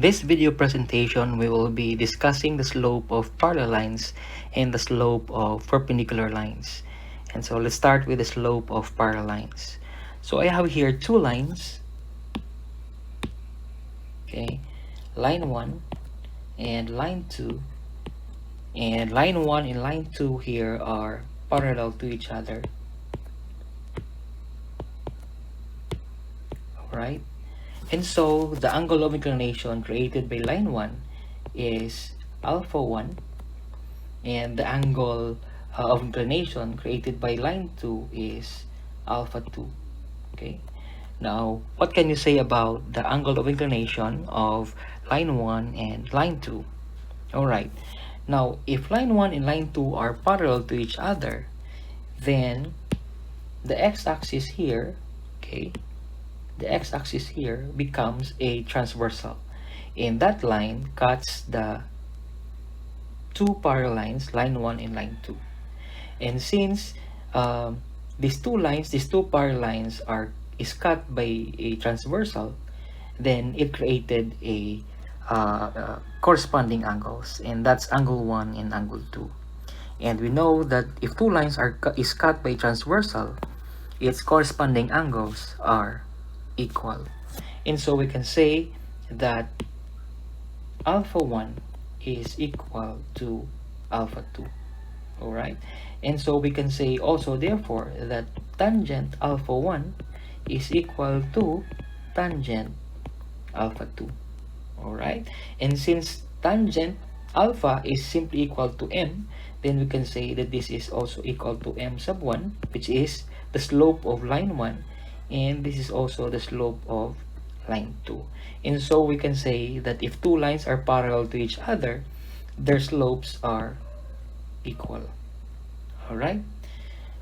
In this video presentation, we will be discussing the slope of parallel lines and the slope of perpendicular lines. And so let's start with the slope of parallel lines. So I have here two lines, okay, line 1 and line 2. And line 1 and line 2 here are parallel to each other. Alright? And so the angle of inclination created by line 1 is alpha 1, and the angle of inclination created by line 2 is alpha 2. Okay, now what can you say about the angle of inclination of line 1 and line 2? Alright, now if line 1 and line 2 are parallel to each other, then the x-axis here, okay, the x-axis here becomes a transversal, and that line cuts the two parallel lines, line 1 and line 2. And since these two parallel lines is cut by a transversal, then it created a corresponding angles, and that's angle 1 and angle 2. And we know that if two lines is cut by transversal, its corresponding angles are equal. And so we can say that alpha 1 is equal to alpha 2. Alright, and so we can say also therefore that tangent alpha 1 is equal to tangent alpha 2. Alright, and since tangent alpha is simply equal to m, then we can say that this is also equal to m sub 1, which is the slope of line 1, and this is also the slope of line 2. And so we can say that if two lines are parallel to each other, their slopes are equal. Alright,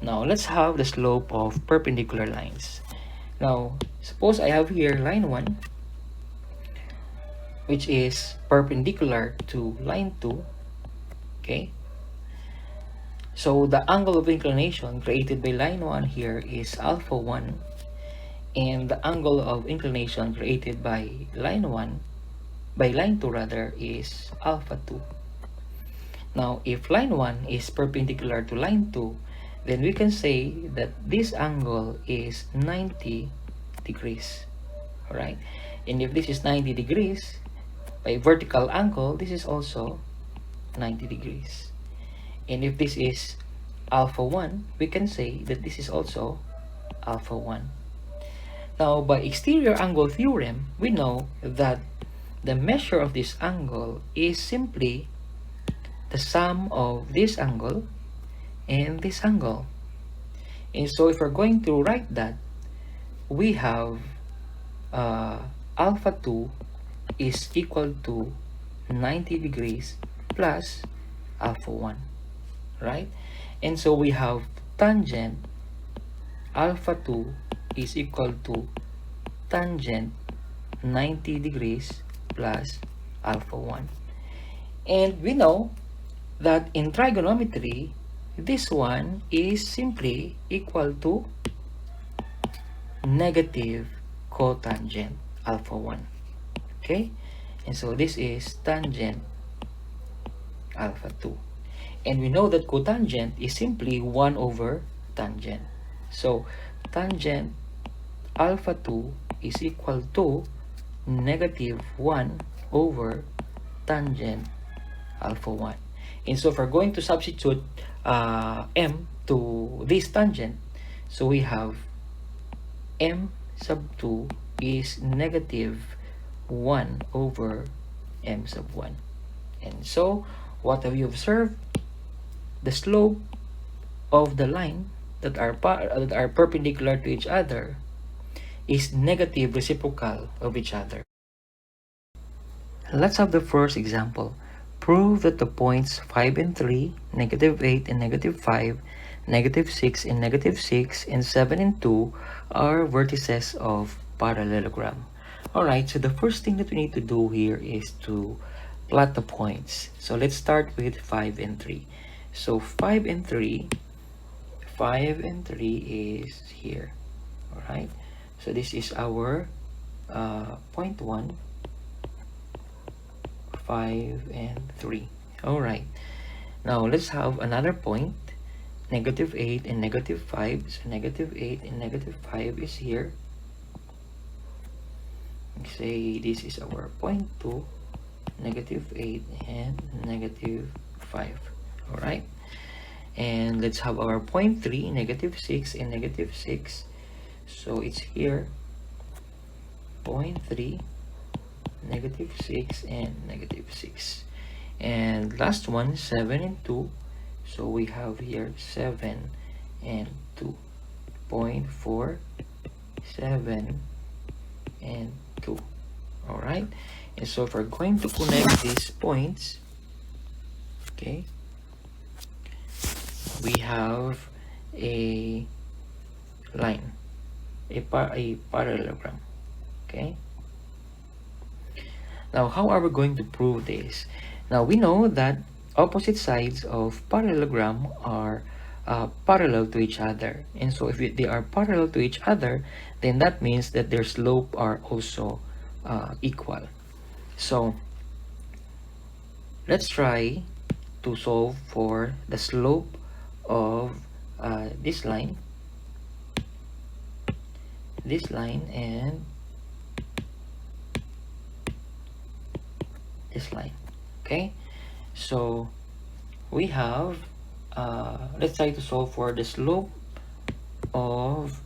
now let's have the slope of perpendicular lines. Now suppose I have here line 1, which is perpendicular to line 2. Okay, so the angle of inclination created by line 1 here is alpha 1, and the angle of inclination created by line 2 rather, is alpha 2. Now if line 1 is perpendicular to line 2, then we can say that this angle is 90 degrees. Alright, and if this is 90 degrees by vertical angle, this is also 90 degrees. And if this is alpha 1, we can say that this is also alpha 1. Now by exterior angle theorem, we know that the measure of this angle is simply the sum of this angle and this angle. And so if we're going to write that, we have alpha 2 is equal to 90 degrees plus alpha 1, right? And so we have tangent alpha 2 is equal to tangent 90 degrees plus alpha 1. And we know that in trigonometry, this one is simply equal to negative cotangent alpha 1. Okay, and so this is tangent alpha 2. And we know that cotangent is simply 1 over tangent. So tangent alpha 2 is equal to negative 1 over tangent alpha 1. And so if we're going to substitute m to this tangent, so we have m sub 2 is negative 1 over m sub 1. And so what have you observed? The slope of the line that are perpendicular to each other is negative reciprocal of each other. Let's have the first example. Prove that the points 5 and 3, negative 8 and negative 5, negative 6 and negative 6, and 7 and 2 are vertices of parallelogram. Alright, so the first thing that we need to do here is to plot the points. So let's start with 5 and 3. So 5 and 3 is here. Alright, so this is our point 1, 5, and 3. Alright, now let's have another point, negative 8 and negative 5. So negative 8 and negative 5 is here. Say this is our point 2, negative 8 and negative 5. Alright, and let's have our point 3, negative 6 and negative 6. So it's here, point 3, negative 6 and negative 6. And last one, 7 and 2. So we have here 7 and 2. Point 4, 7 and 2. Alright, and so if we're going to connect these points, okay, we have a line, a parallelogram. Okay, now how are we going to prove this? Now we know that opposite sides of parallelogram are parallel to each other, and so if they are parallel to each other, then that means that their slope are also equal. So let's try to solve for the slope of this line, and this line. Okay, so we have let's try to solve for the slope of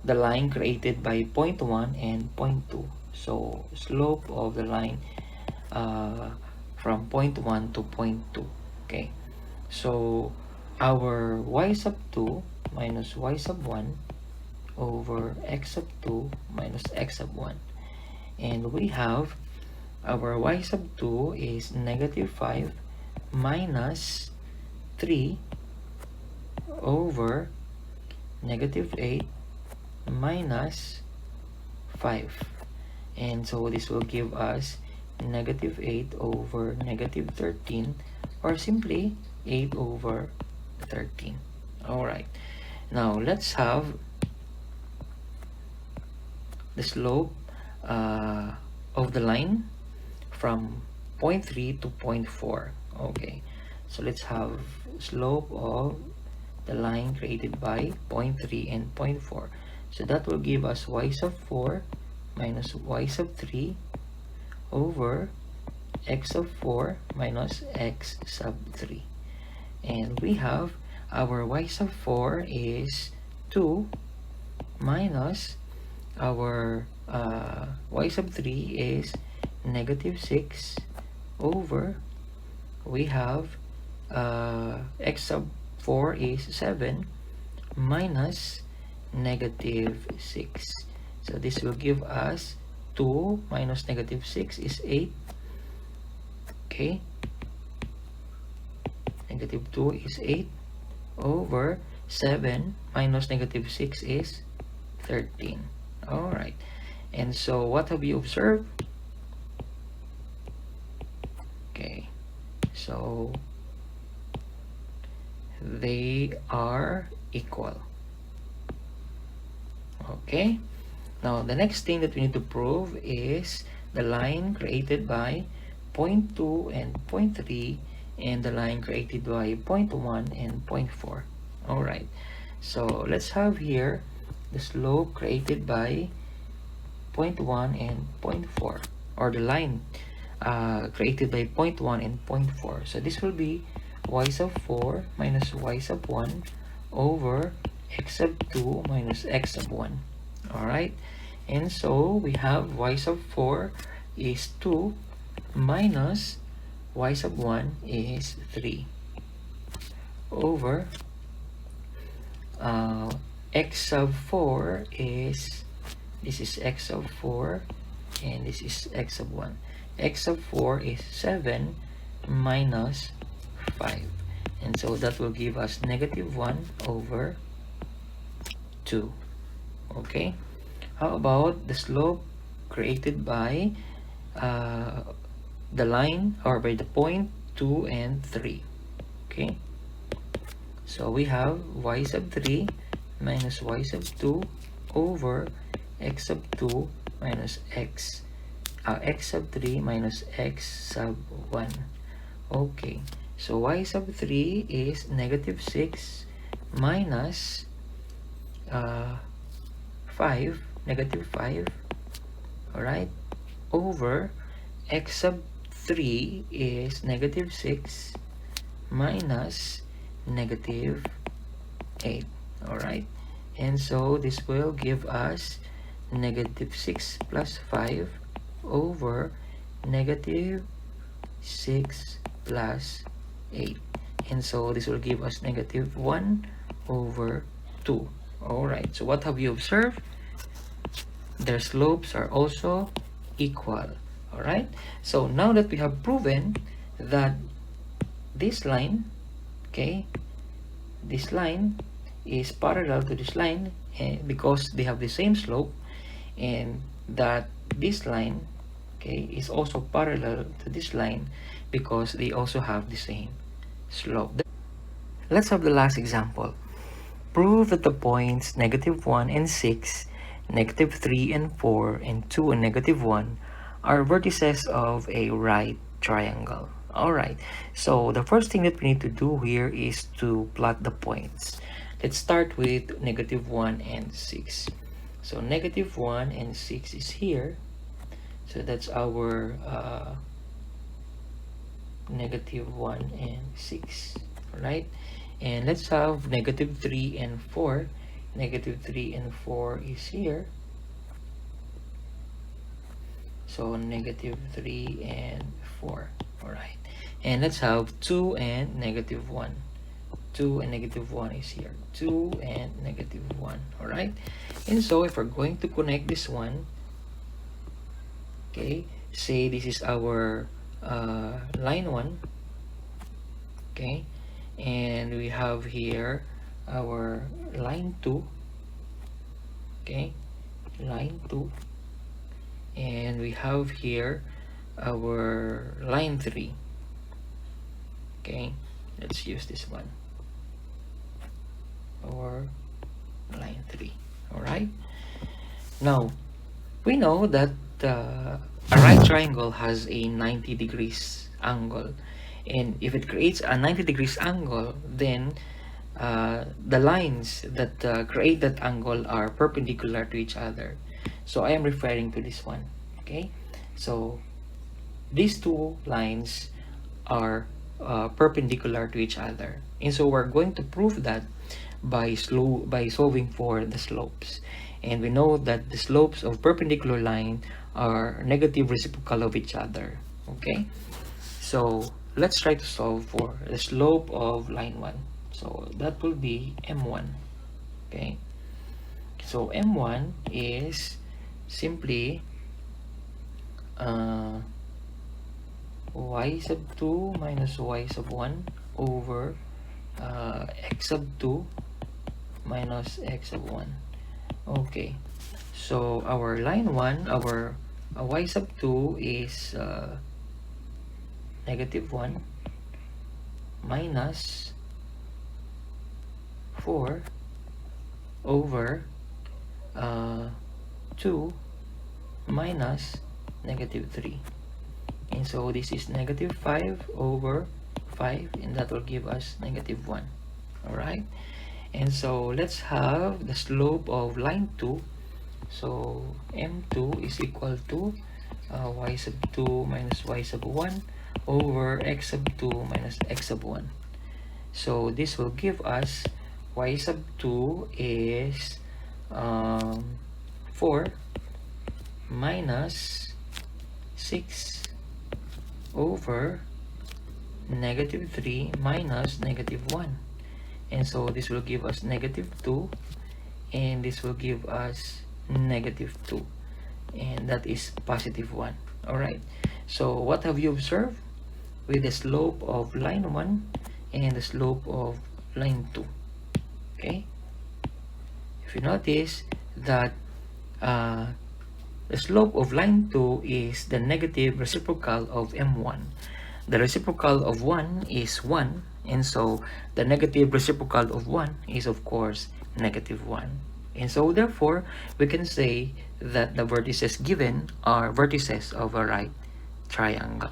the line created by point 1 and point 2. So slope of the line from point 1 to point 2. Okay, so our y sub 2 minus y sub 1 over x sub 2 minus x sub 1, and we have our y sub 2 is negative 5 minus 3 over negative 8 minus 5, and so this will give us negative 8 over negative 13, or simply 8 over 13. Alright, now let's have the slope of the line from point 3 to point 4. Okay, so let's have slope of the line created by point 3 and point 4. So that will give us y sub 4 minus y sub 3 over x sub 4 minus x sub 3. And we have our y sub 4 is 2 minus our y sub 3 is negative 6 over, we have x sub 4 is 7 minus negative 6. So this will give us 2 minus negative 6 is 8. Okay, negative 2 is 8 over 7 minus negative 6 is 13. Alright, and so what have you observed? Okay, so they are equal. Okay, now the next thing that we need to prove is the line created by point 2 and point 3 and the line created by point 1 and point 4. Alright, so let's have here the slope created by point 1 and point 4, or the line created by point 1 and point 4. So this will be y sub 4 minus y sub 1 over x sub 2 minus x sub 1. Alright, and so we have y sub 4 is 2 minus y sub 1 is 3 over x sub 4 is, this is x sub 4 and this is x sub 1. X sub 4 is 7 minus 5, and so that will give us negative 1 over 2. Okay, how about the slope created by the line, or by the point 2 and 3? Okay, so we have y sub 3 minus y sub 2 over x sub 2 minus x x sub 3 minus x sub 1. Okay, so y sub 3 is negative 6 minus 5, negative 5, alright, over x sub 3 is negative 6 minus negative 8, alright, and so this will give us negative 6 plus 5 over negative 6 plus 8, and so this will give us negative 1 over 2. Alright, so what have you observed? Their slopes are also equal. Alright, so now that we have proven that this line, okay, this line is parallel to this line because they have the same slope, and that this line, okay, is also parallel to this line because they also have the same slope. Let's have the last example. Prove that the points negative 1 and 6, negative 3 and 4, and 2 and negative 1 are vertices of a right triangle. Alright, so the first thing that we need to do here is to plot the points. Let's start with negative 1 and 6. So negative 1 and 6 is here. So that's our negative 1 and 6. Alright, and let's have negative 3 and 4. Negative 3 and 4 is here. So negative 3 and 4. Alright, and let's have 2 and negative 1. 2 and negative 1 is here. 2 and negative 1. Alright, and so if we're going to connect this one, okay, say this is our line 1, okay, and we have here our line 2, okay, line 2, and we have here our line 3. Okay, let's use this one, our line 3. Alright, now we know that a right triangle has a 90 degrees angle, and if it creates a 90 degrees angle, then the lines that create that angle are perpendicular to each other. So I am referring to this one. Okay, so these two lines are perpendicular to each other, and so we're going to prove that by solving for the slopes. And we know that the slopes of perpendicular line are negative reciprocal of each other. Okay, so let's try to solve for the slope of line 1. So that will be m1. Okay, so m1 is simply y sub 2 minus y sub 1 over x sub 2 minus x sub 1. Okay, so our line 1, our y sub 2 is negative 1 minus 4 over 2 minus negative 3, and so this is negative 5 over 5, and that will give us negative 1. Alright, and so let's have the slope of line 2. So m2 is equal to y sub 2 minus y sub 1 over x sub 2 minus x sub 1. So this will give us y sub 2 is 4 minus 6 over negative 3 minus negative 1, and so this will give us negative 2, and this will give us negative 2, and that is positive 1. Alright, so what have you observed with the slope of line 1 and the slope of line 2? Okay, if you notice that the slope of line 2 is the negative reciprocal of m1. The reciprocal of 1 is 1, and so the negative reciprocal of 1 is of course negative 1. And so therefore, we can say that the vertices given are vertices of a right triangle.